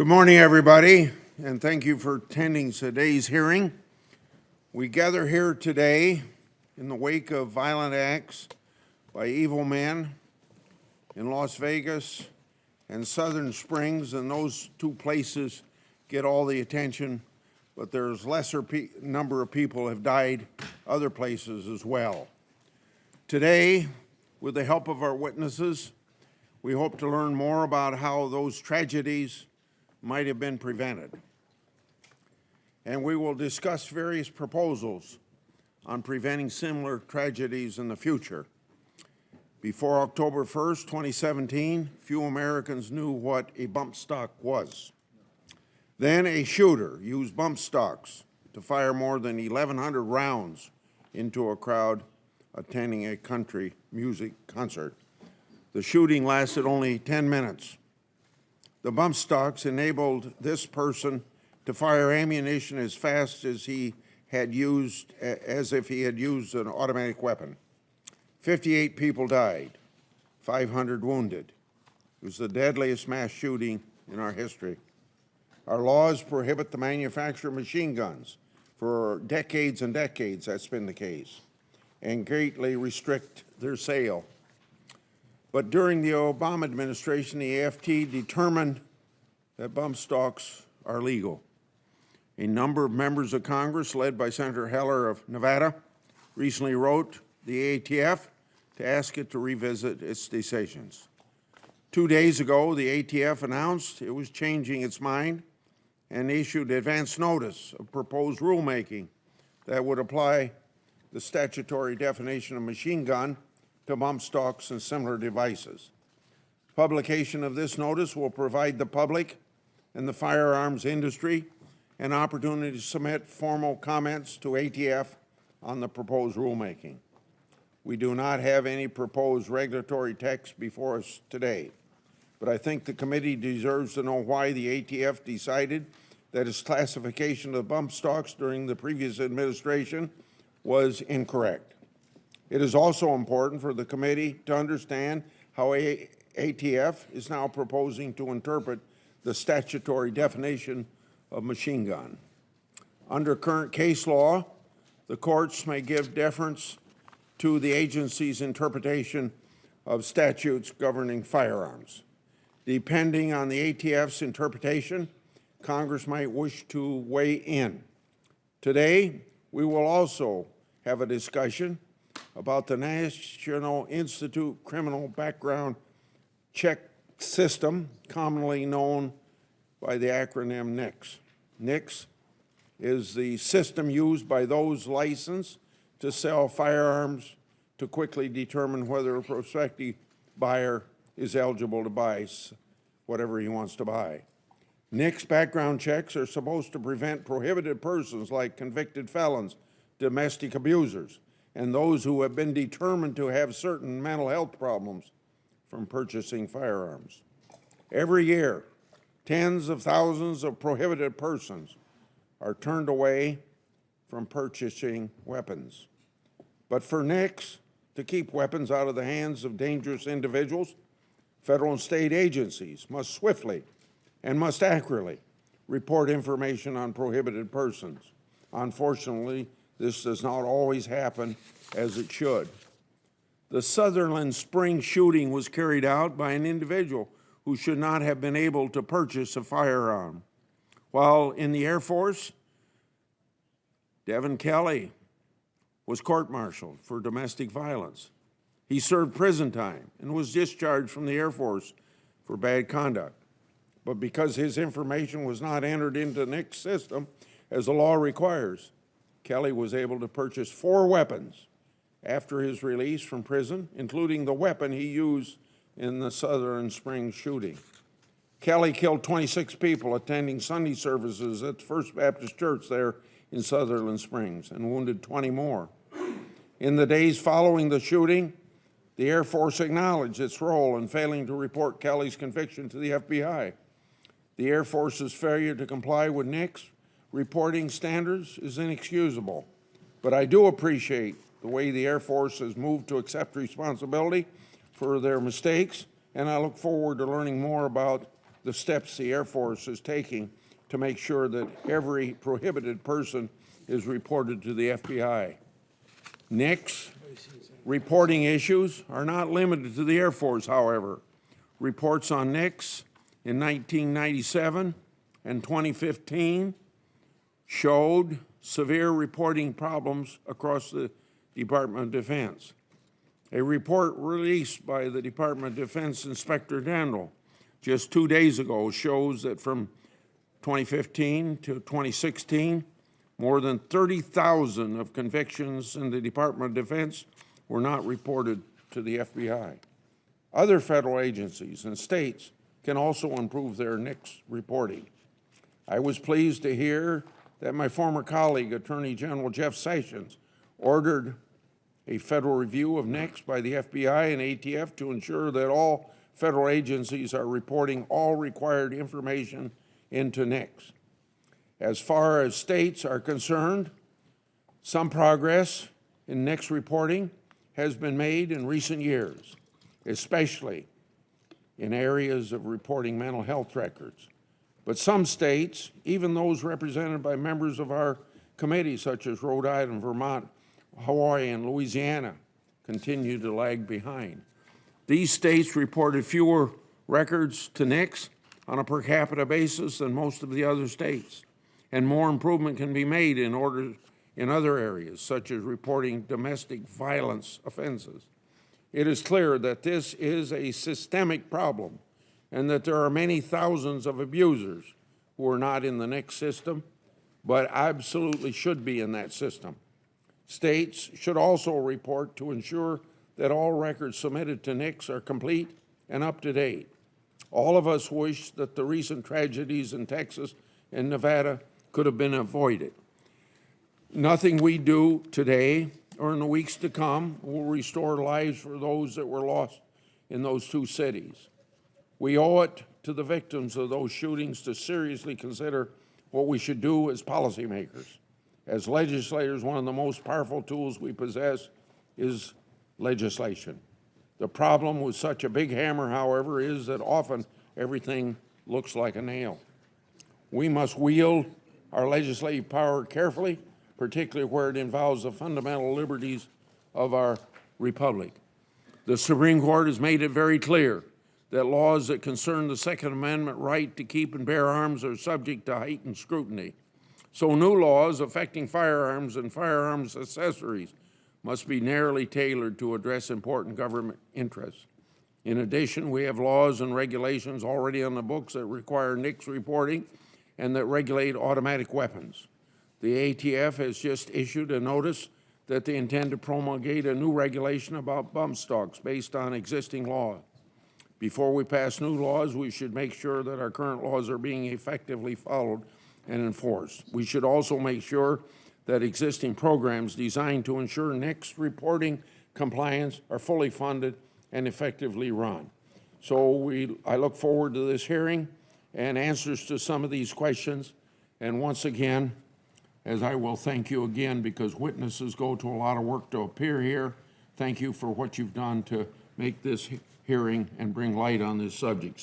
Good morning, everybody, and thank you for attending today's hearing. We gather here today in the wake of violent acts by evil men in Las Vegas and Southern Springs, and those two places get all the attention, but there's lesser number of people have died other places as well. Today, with the help of our witnesses, we hope to learn more about how those tragedies might have been prevented. And we will discuss various proposals on preventing similar tragedies in the future. Before October 1st, 2017, few Americans knew what a bump stock was. Then a shooter used bump stocks to fire more than 1,100 rounds into a crowd attending a country music concert. The shooting lasted only 10 minutes. The bump stocks enabled this person to fire ammunition as fast as if he had used an automatic weapon. 58 people died, 500 wounded. It was the deadliest mass shooting in our history. Our laws prohibit the manufacture of machine guns. For decades and decades, that's been the case, and greatly restrict their sale. But during the Obama administration, the AFT determined that bump stocks are legal. A number of members of Congress, led by Senator Heller of Nevada, recently wrote the ATF to ask it to revisit its decisions. 2 days ago, the ATF announced it was changing its mind and issued advance notice of proposed rulemaking that would apply the statutory definition of machine gun to bump stocks and similar devices. Publication of this notice will provide the public and the firearms industry an opportunity to submit formal comments to ATF on the proposed rulemaking. We do not have any proposed regulatory text before us today, but I think the committee deserves to know why the ATF decided that its classification of bump stocks during the previous administration was incorrect. It is also important for the committee to understand how ATF is now proposing to interpret the statutory definition of machine gun. Under current case law, the courts may give deference to the agency's interpretation of statutes governing firearms. Depending on the ATF's interpretation, Congress might wish to weigh in. Today, we will also have a discussion about the National Institute Criminal Background Check System, commonly known by the acronym NICS. NICS is the system used by those licensed to sell firearms to quickly determine whether a prospective buyer is eligible to buy whatever he wants to buy. NICS background checks are supposed to prevent prohibited persons like convicted felons, domestic abusers, and those who have been determined to have certain mental health problems from purchasing firearms. Every year, tens of thousands of prohibited persons are turned away from purchasing weapons. But for NICS to keep weapons out of the hands of dangerous individuals, federal and state agencies must swiftly and must accurately report information on prohibited persons. Unfortunately, this does not always happen as it should. The Sutherland Springs shooting was carried out by an individual who should not have been able to purchase a firearm. While in the Air Force, Devin Kelly was court-martialed for domestic violence. He served prison time and was discharged from the Air Force for bad conduct. But because his information was not entered into the NICS system as the law requires, Kelly was able to purchase 4 weapons after his release from prison, including the weapon he used in the Sutherland Springs shooting. Kelly killed 26 people attending Sunday services at the First Baptist Church there in Sutherland Springs and wounded 20 more. In the days following the shooting, the Air Force acknowledged its role in failing to report Kelly's conviction to the FBI. The Air Force's failure to comply with NICS reporting standards is inexcusable, but I do appreciate the way the Air Force has moved to accept responsibility for their mistakes, and I look forward to learning more about the steps the Air Force is taking to make sure that every prohibited person is reported to the FBI. NICS reporting issues are not limited to the Air Force, however. Reports on NICS in 1997 and 2015 showed severe reporting problems across the Department of Defense. A report released by the Department of Defense Inspector General just 2 days ago shows that from 2015 to 2016, more than 30,000 of convictions in the Department of Defense were not reported to the FBI. Other federal agencies and states can also improve their NICS reporting. I was pleased to hear that my former colleague, Attorney General Jeff Sessions, ordered a federal review of NICS by the FBI and ATF to ensure that all federal agencies are reporting all required information into NICS. As far as states are concerned, some progress in NICS reporting has been made in recent years, especially in areas of reporting mental health records. But some states, even those represented by members of our committee, such as Rhode Island, Vermont, Hawaii, and Louisiana, continue to lag behind. These states reported fewer records to NICS on a per capita basis than most of the other states, and more improvement can be made in other areas, such as reporting domestic violence offenses. It is clear that this is a systemic problem and that there are many thousands of abusers who are not in the NICS system, but absolutely should be in that system. States should also report to ensure that all records submitted to NICS are complete and up to date. All of us wish that the recent tragedies in Texas and Nevada could have been avoided. Nothing we do today or in the weeks to come will restore lives for those that were lost in those two cities. We owe it to the victims of those shootings to seriously consider what we should do as policymakers. As legislators, one of the most powerful tools we possess is legislation. The problem with such a big hammer, however, is that often everything looks like a nail. We must wield our legislative power carefully, particularly where it involves the fundamental liberties of our republic. The Supreme Court has made it very clear that laws that concern the Second Amendment right to keep and bear arms are subject to heightened scrutiny. So new laws affecting firearms and firearms accessories must be narrowly tailored to address important government interests. In addition, we have laws and regulations already on the books that require NICS reporting and that regulate automatic weapons. The ATF has just issued a notice that they intend to promulgate a new regulation about bump stocks based on existing law. Before we pass new laws, we should make sure that our current laws are being effectively followed and enforced. We should also make sure that existing programs designed to ensure NICS reporting compliance are fully funded and effectively run. So I look forward to this hearing and answers to some of these questions. And once again, as I will thank you again, because witnesses go to a lot of work to appear here, thank you for what you've done to make this hearing and bring light on this subject.